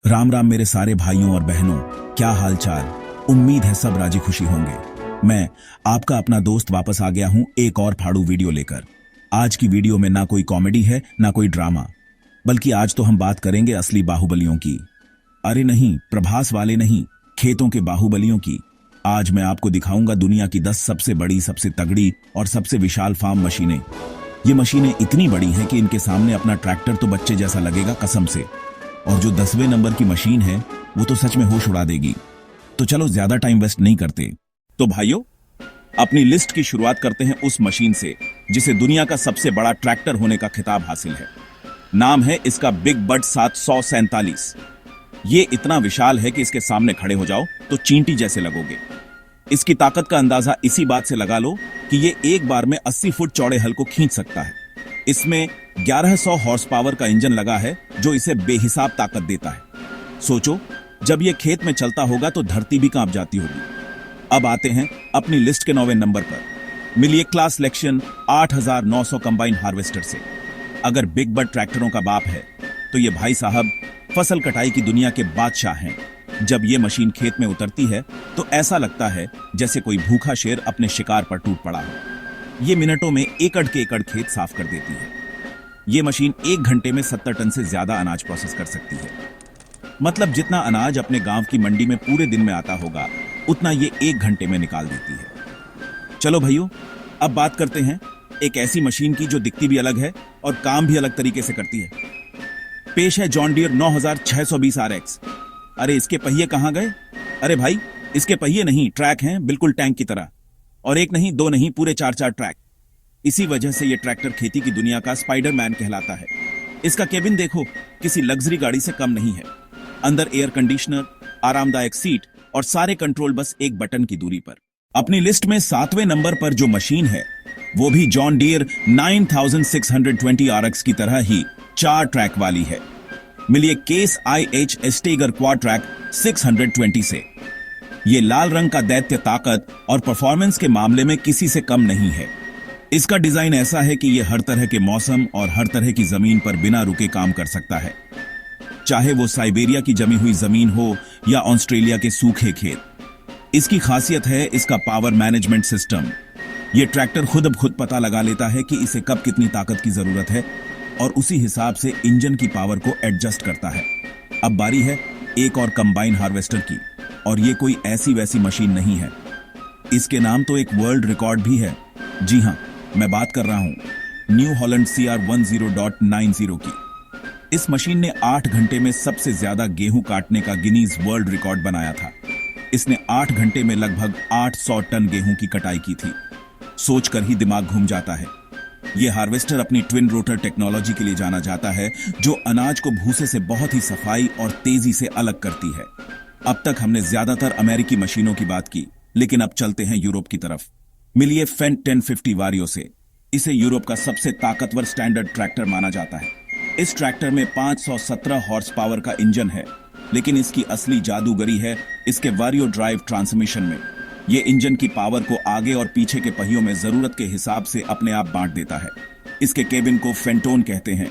राम राम मेरे सारे भाइयों और बहनों, क्या हाल चाल। उम्मीद है सब राजी खुशी होंगे। मैं आपका अपना दोस्त वापस आ गया हूं एक और फाड़ू वीडियो लेकर। आज की वीडियो में ना कोई कॉमेडी है ना कोई ड्रामा, बल्कि आज तो हम बात करेंगे असली बाहुबलियों की। अरे नहीं, प्रभास वाले नहीं, खेतों के बाहुबलियों की। आज मैं आपको दिखाऊंगा दुनिया की 10 सबसे बड़ी, सबसे तगड़ी और सबसे विशाल फार्म मशीनें। ये मशीनें इतनी बड़ी हैं कि इनके सामने अपना ट्रैक्टर तो बच्चे जैसा लगेगा कसम से। और जो 10वें नंबर की मशीन है वो तो सच में होश उड़ा देगी। तो चलो ज्यादा टाइम वेस्ट नहीं करते। तो भाइयों, अपनी लिस्ट की शुरुआत करते हैं उस मशीन से जिसे दुनिया का सबसे बड़ा ट्रैक्टर होने का खिताब हासिल है। नाम है इसका बिग बड 747। ये इतना विशाल है कि इसके सामने खड़े हो जाओ तो चींटी जैसे लगोगे। इसकी ताकत का अंदाजा इसी बात से लगा लो कि ये एक बार में 80 फुट चौड़े हल को खींच सकता है। इसमें 1100 हॉर्स पावर का इंजन लगा है जो इसे बेहिसाब ताकत देता है। सोचो, जब ये खेत में चलता होगा तो धरती भी कांप जाती होगी। अब आते हैं अपनी लिस्ट के 9वें नंबर पर। मिलिए क्लास सिलेक्शन 8900 कंबाइन हार्वेस्टर से। अगर बिग बड ट्रैक्टरों का बाप है तो ये भाई साहब फसल कटाई की दुनिया के बादशाह हैं। जब ये मशीन खेत में उतरती है तो ऐसा लगता है जैसे कोई भूखा शेर अपने शिकार पर टूट पड़ा हो। ये मिनटों में एकड़ के एकड़ खेत साफ कर देती है। ये मशीन 1 घंटे में 70 टन से ज्यादा अनाज प्रोसेस कर सकती है। मतलब जितना अनाज अपने गांव की मंडी में पूरे दिन में आता होगा उतना ये 1 घंटे में निकाल देती है। चलो भाइयों, अब बात करते हैं एक ऐसी मशीन की जो दिखती भी अलग है और काम भी अलग तरीके से करती है। पेश है जॉन डियर 9620 RX। अरे इसके पहिए कहां गए? अरे भाई, इसके पहिए नहीं, ट्रैक हैं, बिल्कुल टैंक की तरह। और एक नहीं, दो नहीं, पूरे 4 ट्रैक। इसी वजह से यह ट्रैक्टर खेती की दुनिया का स्पाइडरमैन कहलाता है। इसका केबिन देखो, किसी लग्जरी गाड़ी से कम नहीं है। अंदर एयर कंडीशनर, आरामदायक सीट और सारे कंट्रोल बस एक बटन की दूरी पर। अपनी लिस्ट में 7वें नंबर पर जो मशीन है वो भी जॉन डियर 9620 RX की तरह ही 4 ट्रैक वाली है। मिलिए केस IH एस्टेगर क्वाड ट्रैक 620 से। ये लाल रंग का दैत्य ताकत और परफॉर्मेंस के मामले में किसी से कम नहीं है। इसका डिजाइन ऐसा है कि यह हर तरह के मौसम और हर तरह की जमीन पर बिना रुके काम कर सकता है, चाहे वो साइबेरिया की जमी हुई जमीन हो या ऑस्ट्रेलिया के सूखे खेत। इसकी खासियत है इसका पावर मैनेजमेंट सिस्टम। यह ट्रैक्टर खुद अब खुद पता लगा लेता है कि इसे कब कितनी ताकत की जरूरत है और उसी हिसाब से इंजन की पावर को एडजस्ट करता है। अब बारी है एक और कंबाइन हार्वेस्टर की, और ये कोई ऐसी वैसी मशीन नहीं है। इसके नाम तो एक वर्ल्ड रिकॉर्ड भी है। जी हां, मैं बात कर रहा हूं न्यू हॉलैंड CR10.90 की। इस मशीन ने 8 घंटे में सबसे ज्यादा गेहूं काटने का गिनीज वर्ल्ड रिकॉर्ड बनाया था। इसने 8 घंटे में लगभग 800 टन गेहूं की कटाई की थी। सोचकर ही दिमाग घूम जाता है। यह हार्वेस्टर अपनी ट्विन रोटर टेक्नोलॉजी के लिए जाना जाता है, जो अनाज को भूसे से बहुत ही सफाई और तेजी से अलग करती है। अब तक हमने ज्यादातर अमेरिकी मशीनों की बात की, लेकिन अब चलते हैं यूरोप की तरफ। मिलिए फेंट 1050 वारियो से। इसे यूरोप का सबसे ताकतवर स्टैंडर्ड ट्रैक्टर माना जाता है। इस ट्रैक्टर में 517 हॉर्स पावर का इंजन है, लेकिन इसकी असली जादूगरी है इसके वारियो ड्राइव ट्रांसमिशन में। यह इंजन की पावर को आगे और पीछे के पहियों में जरूरत के हिसाब से अपने आप बांट देता है। इसके केबिन को फेंटोन कहते हैं,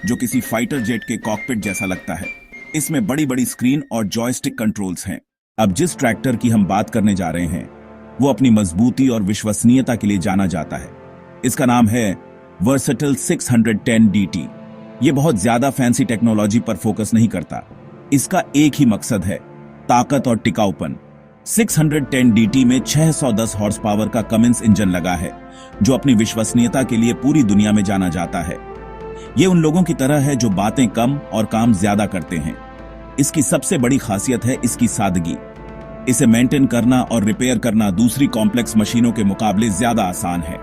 जो किसी फाइटर जेट के कॉकपिट जैसा लगता है। इसमें बड़ी बड़ी स्क्रीन और जॉयस्टिक कंट्रोल्स हैं। अब जिस ट्रैक्टर की हम बात करने जा रहे हैं वो अपनी मजबूती और विश्वसनीयता के लिए जाना जाता है। इसका नाम है वर्सेटाइल 610 DT। ये बहुत ज्यादा फैंसी टेक्नोलॉजी पर फोकस नहीं करता। इसका एक ही मकसद है, ताकत और टिकाऊपन। 610 DT में 610 हॉर्स पावर का कमिंस इंजन लगा है, जो अपनी विश्वसनीयता के लिए पूरी दुनिया में जाना जाता है। ये उन लोगों की तरह है जो बातें कम और काम ज्यादा करते हैं। इसकी सबसे बड़ी खासियत है इसकी सादगी। इसे मेंटेन करना और रिपेयर करना दूसरी कॉम्प्लेक्स मशीनों के मुकाबले ज्यादा आसान है।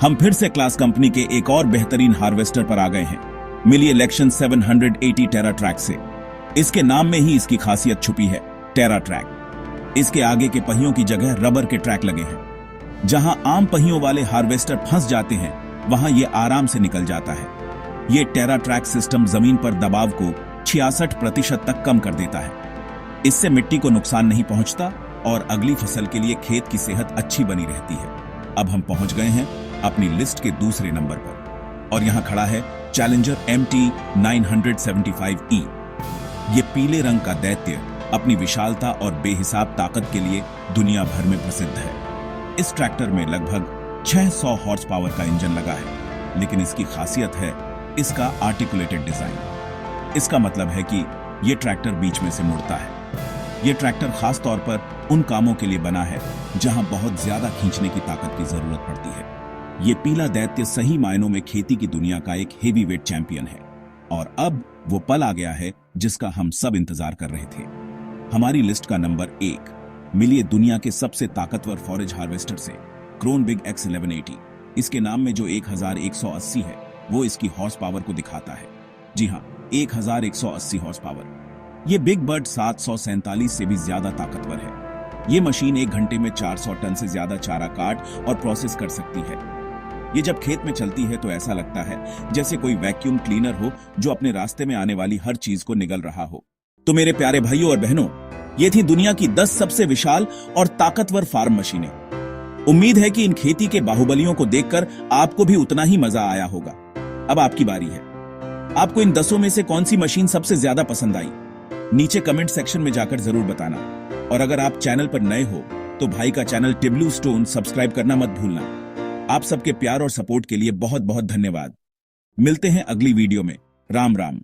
हम फिर से क्लास कंपनी के एक और बेहतरीन हार्वेस्टर पर आ गए हैं। मिलिए लेक्शन 780 टेरा ट्रैक से। इसके नाम में ही इसकी खासियत छुपी है, टेरा ट्रैक। इसके आगे के पहियों की जगह रबर के ट्रैक लगे हैं। जहां आम पहियों वाले हार्वेस्टर फंस जाते हैं, वहां यह आराम से निकल जाता है। यह टेरा ट्रैक सिस्टम जमीन पर दबाव को 66% तक कम कर देता है। इससे मिट्टी को नुकसान नहीं पहुंचता और अगली फसल के लिए खेत की सेहत अच्छी बनी रहती है। अब हम पहुंच गए हैं अपनी लिस्ट के दूसरे नंबर पर, और यहां खड़ा है चैलेंजर MT 975E। ये पीले रंग का दैत्य अपनी विशालता और बेहिसाब ताकत के लिए दुनिया भर में प्रसिद्ध है। इस ट्रैक्टर में लगभग 600 हॉर्स पावर का इंजन लगा है, लेकिन इसकी खासियत है इसका आर्टिकुलेटेड डिजाइन। इसका मतलब है कि ये ट्रैक्टर बीच में से मुड़ता है। ये ट्रैक्टर खास तौर पर उन कामों के लिए बना है जहां बहुत ज्यादा खींचने की ताकत की जरूरत पड़ती है। ये पीला दैत्य सही मायनों में खेती की दुनिया का एक हेवी वेट चैंपियन है और अब वो पल आ गया है जिसका हम सब इंतजार कर रहे थे। हमारी लिस्ट का नंबर 1, मिलिए दुनिया के सबसे ताकतवर फॉरेज हार्वेस्टर से, क्रोनबिग X1180। इसके नाम में जो 1180 है वो इसकी हॉर्स पावर को दिखाता है। जी हाँ, 1180 हॉर्स पावर। ये बिग बर्ड 747 से भी ज्यादा ताकतवर है। ये मशीन 1 घंटे में 400 टन से ज्यादा चारा काट और प्रोसेस कर सकती है। ये जब खेत में चलती है तो ऐसा लगता है जैसे कोई वैक्यूम क्लीनर हो जो अपने रास्ते में आने वाली हर चीज को निगल रहा हो। तो मेरे प्यारे भाइयों और बहनों, ये थी दुनिया की 10 सबसे विशाल और ताकतवर फार्म मशीनें। उम्मीद है कि इन खेती के बाहुबलियों को देखकर आपको भी उतना ही मजा आया होगा। अब आपकी बारी है। आपको इन 10 में से कौन सी मशीन सबसे ज्यादा पसंद आई? नीचे कमेंट सेक्शन में जाकर जरूर बताना। और अगर आप चैनल पर नए हो तो भाई का चैनल टिब्लू स्टोन सब्सक्राइब करना मत भूलना। आप सबके प्यार और सपोर्ट के लिए बहुत बहुत धन्यवाद। मिलते हैं अगली वीडियो में। राम राम।